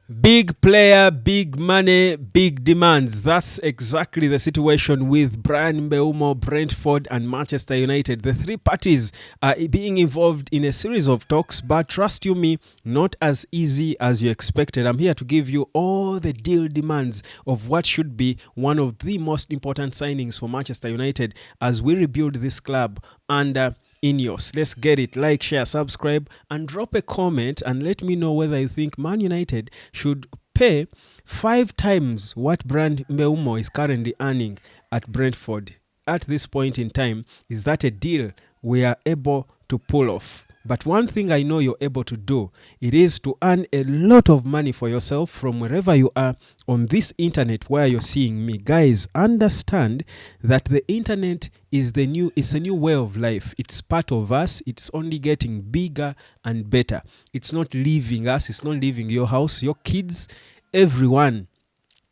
Big player, big money, big demands. That's exactly the situation with Mbeumo, Brentford, and Manchester United. The three parties are being involved in a series of talks, but trust you me, not as easy as you expected. I'm here to give you all the deal demands of what should be one of the most important signings for Manchester United as we rebuild this club under Ineos. Let's get it. Like, share, subscribe, and drop a comment and let me know whether you think Man United should pay 5 times what Mbeumo is currently earning at Brentford. At this point in time, is that a deal we are able to pull off? But one thing I know you're able to do, it is to earn a lot of money for yourself from wherever you are on this internet where you're seeing me. Guys, understand that the internet is a new way of life. It's part of us. It's only getting bigger and better. It's not leaving us. It's not leaving your house, your kids, everyone.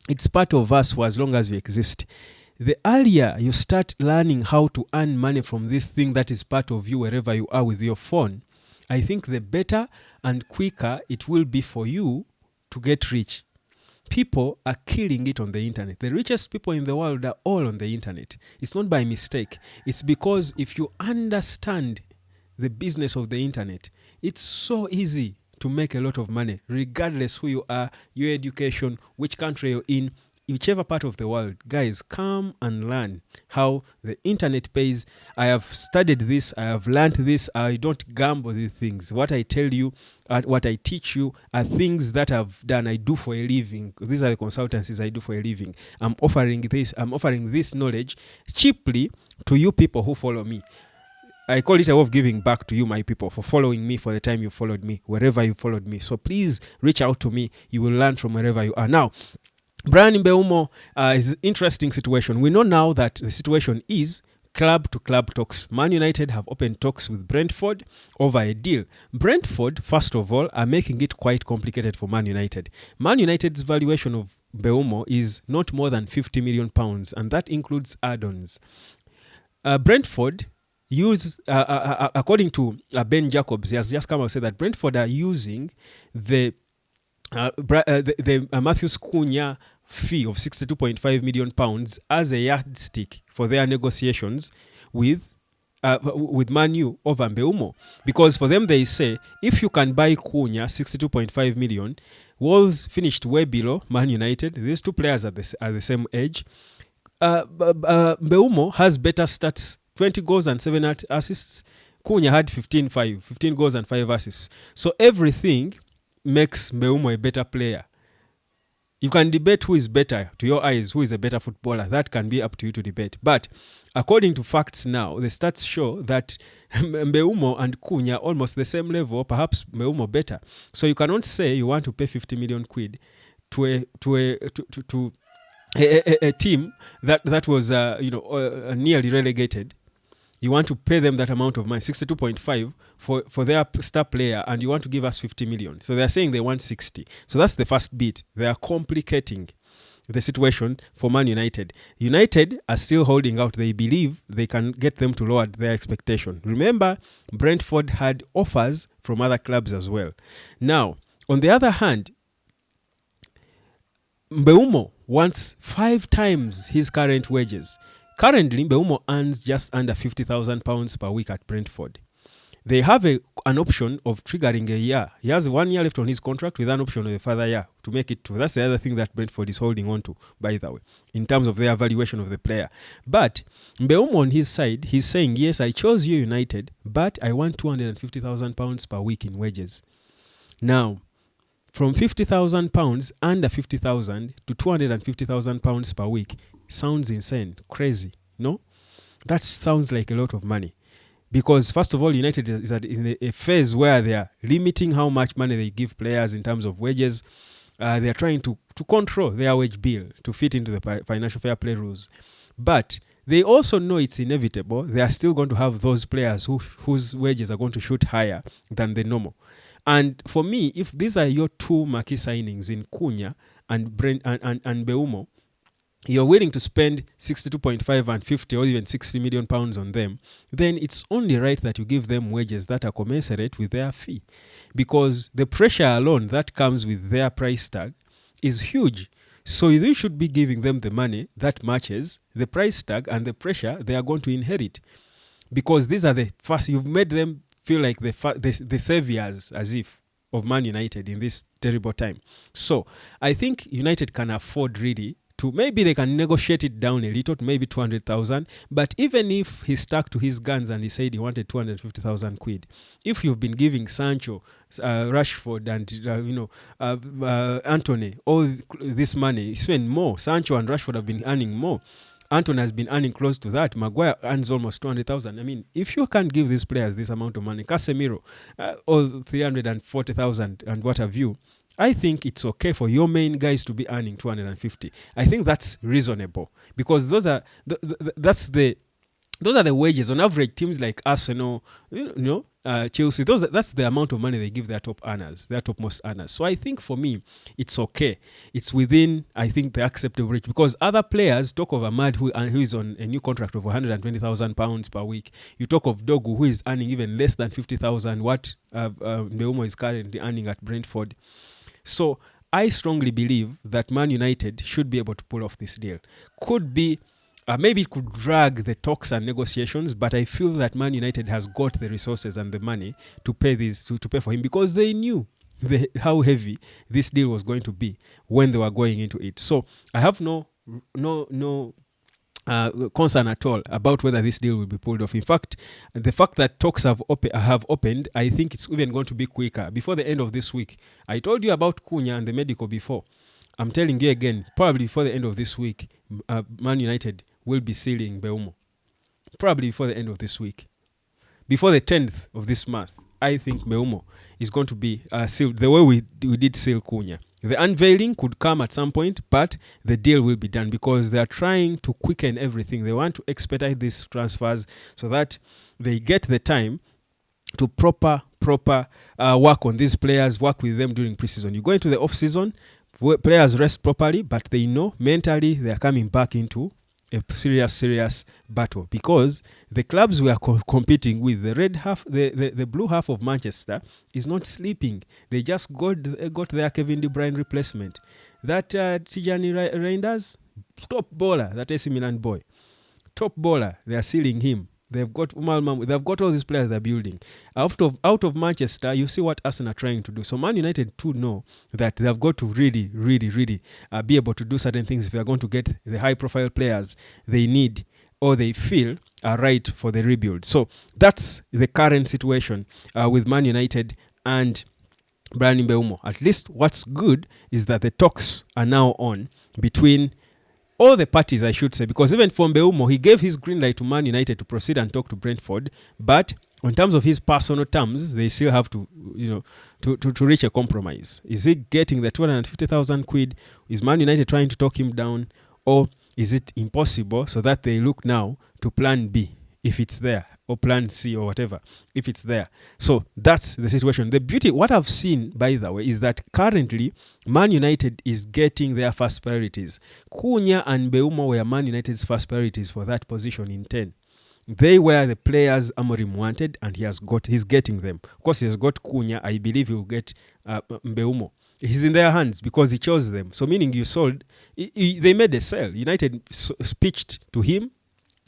It's part of us for as long as we exist. The earlier you start learning how to earn money from this thing that is part of you wherever you are with your phone, I think the better and quicker it will be for you to get rich. People are killing it on the internet. The richest people in the world are all on the internet. It's not by mistake. It's because if you understand the business of the internet, it's so easy to make a lot of money, regardless who you are, your education, which country you're in, whichever part of the world. Guys, come and learn how the internet pays. I have studied this. I have learned this. I don't gamble these things. What I tell you, what I teach you are things that I've done. I do for a living. These are the consultancies I do for a living. I'm offering this knowledge cheaply to you people who follow me. I call it a way of giving back to you, my people, for following me for the time you followed me, wherever you followed me. So please reach out to me. You will learn from wherever you are. Now, Mbeumo is an interesting situation. We know now that the situation is club-to-club talks. Man United have opened talks with Brentford over a deal. Brentford, first of all, are making it quite complicated for Man United. Man United's valuation of Mbeumo is not more than £50 million, and that includes add-ons. Brentford according to Ben Jacobs, he has just come out and said that Brentford are using the Matthews Cunha fee of £62.5 million as a yardstick for their negotiations with Man U over Mbeumo. Because for them, they say, if you can buy Cunha 62.5 million, Wolves finished way below Man United. These two players are the same age. Mbeumo has better stats, 20 goals and 7 assists. Cunha had 15 goals and 5 assists. So everything makes Mbeumo a better player. You can debate who is better to your eyes, who is a better footballer. That can be up to you to debate. But according to facts now, the stats show that Mbeumo and Cunha are almost the same level, perhaps Mbeumo better. So you cannot say you want to pay 50 million quid to a team that was nearly relegated. You want to pay them that amount of money, 62.5 for their star player, and you want to give us 50 million. So they're saying they want 60. So that's the first bit. They are complicating the situation for Man United. United are still holding out. They believe they can get them to lower their expectation. Remember, Brentford had offers from other clubs as well. Now, on the other hand, Mbeumo wants 5 times his current wages. Currently, Mbeumo earns just under £50,000 per week at Brentford. They have an option of triggering a year. He has 1 year left on his contract with an option of a further year to make it 2. That's the other thing that Brentford is holding on to, by the way, in terms of their evaluation of the player. But Mbeumo on his side, he's saying, yes, I chose you United, but I want £250,000 per week in wages. Now, from £50,000, under 50,000 to £250,000 per week sounds insane, crazy, no? That sounds like a lot of money. Because, first of all, United is in a phase where they are limiting how much money they give players in terms of wages. They are trying to control their wage bill to fit into the financial fair play rules. But they also know it's inevitable. They are still going to have those players whose wages are going to shoot higher than the normal. And for me, if these are your two marquee signings in Cunha and Mbeumo, you're willing to spend 62.5 and 50 or even 60 million pounds on them, then it's only right that you give them wages that are commensurate with their fee. Because the pressure alone that comes with their price tag is huge. So you should be giving them the money that matches the price tag and the pressure they are going to inherit. Because these are the first, you've made them feel like the saviors, as if, of Man United in this terrible time. So I think United can afford really to, maybe they can negotiate it down a little to maybe 200,000. But even if he stuck to his guns and he said he wanted 250,000 quid, if you've been giving Sancho, Rashford, and Anthony all this money, even more, Sancho and Rashford have been earning more. Anton has been earning close to that. Maguire earns almost 200,000. I mean, if you can't give these players this amount of money, Casemiro, or 340,000 and what have you, I think it's okay for your main guys to be earning 250. I think that's reasonable because those are those are the wages on average. Teams like Arsenal, Chelsea, that's the amount of money they give their top earners, their topmost earners. So I think for me, it's okay. It's within, I think, the acceptable range because other players, talk of Ahmad who is on a new contract of 120,000 pounds per week. You talk of Dogu who is earning even less than 50,000. What Mbeumo is currently earning at Brentford. So I strongly believe that Man United should be able to pull off this deal. Could be, maybe it could drag the talks and negotiations, but I feel that Man United has got the resources and the money to pay this to pay for him because they knew how heavy this deal was going to be when they were going into it. So I have no concern at all about whether this deal will be pulled off. In fact, the fact that talks have opened, I think it's even going to be quicker. Before the end of this week, I told you about Cunha and the medical before. I'm telling you again, probably before the end of this week, Man United will be sealing Mbeumo. Probably before the end of this week. Before the 10th of this month, I think Mbeumo is going to be sealed the way we did seal Cunha. The unveiling could come at some point, but the deal will be done because they are trying to quicken everything. They want to expedite these transfers so that they get the time to proper work on these players, work with them during preseason. You go into the off-season, players rest properly, but they know mentally they are coming back into a serious battle because the clubs we are competing with, the red half, the blue half of Manchester is not sleeping. They just got their Kevin De Bruyne replacement. That Tijani Reinders, top bowler, that AC Milan boy, top bowler, they are sealing him. They've got Umal, they've got all these players they're building. Out of Manchester, you see what Arsenal are trying to do. So Man United too know that they've got to really be able to do certain things if they're going to get the high-profile players they need or they feel are right for the rebuild. So that's the current situation with Man United and Bryan Mbeumo. At least what's good is that the talks are now on between all the parties, I should say, because even for Mbeumo, he gave his green light to Man United to proceed and talk to Brentford, but in terms of his personal terms, they still have to, to reach a compromise. Is he getting the 250,000 quid? Is Man United trying to talk him down, or is it impossible so that they look now to plan B if it's there, or plan C or whatever if it's there? So that's the situation. The beauty, what I've seen, by the way, is that currently Man United is getting their first priorities. Cunha and Mbeumo were Man United's first priorities for that position in 10. They were the players Amorim wanted, and he's getting them. Of course, he has got Cunha. I believe he will get Mbeumo. He's in their hands because he chose them. So meaning you sold, they made a sale. United pitched to him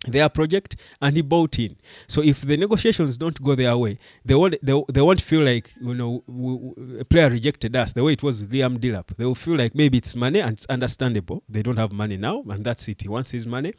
their project and he bought in. So if the negotiations don't go their way, they won't feel like a player rejected us the way it was with Liam Delap. They will feel like maybe it's money, and it's understandable. They don't have money now, and that's it. He wants his money.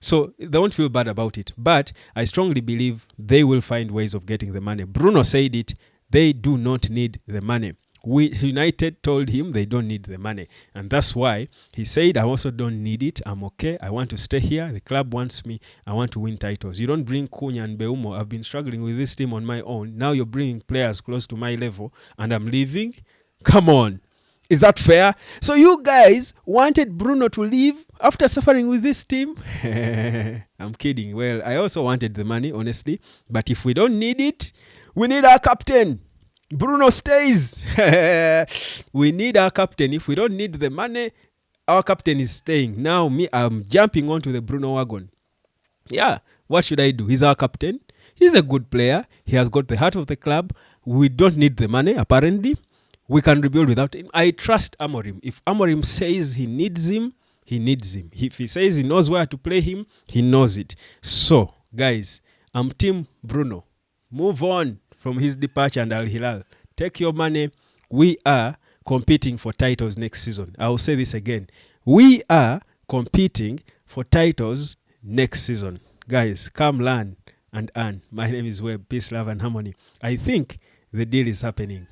So they won't feel bad about it. But I strongly believe they will find ways of getting the money. Bruno said it. They do not need the money. United told him they don't need the money, and that's why he said, I also don't need it. I'm okay. I want to stay here. The club wants me. I want to win titles. You don't bring Cunha and Mbeumo. I've been struggling with this team on my own. Now you're bringing players close to my level and I'm leaving? Come on. Is that fair? So you guys wanted Bruno to leave after suffering with this team? I'm kidding. Well, I also wanted the money, honestly, but if we don't need it, we need our captain. Bruno stays. We need our captain. If we don't need the money, our captain is staying. Now me, I'm jumping onto the Bruno wagon. Yeah, what should I do? He's our captain. He's a good player. He has got the heart of the club. We don't need the money, apparently. We can rebuild without him. I trust Amorim. If Amorim says he needs him, he needs him. If he says he knows where to play him, he knows it. So, guys, I'm Team Bruno. Move on from his departure and Al Hilal. Take your money. We are competing for titles next season. I will say this again. We are competing for titles next season. Guys, come learn and earn. My name is Webb. Peace, love, and harmony. I think the deal is happening.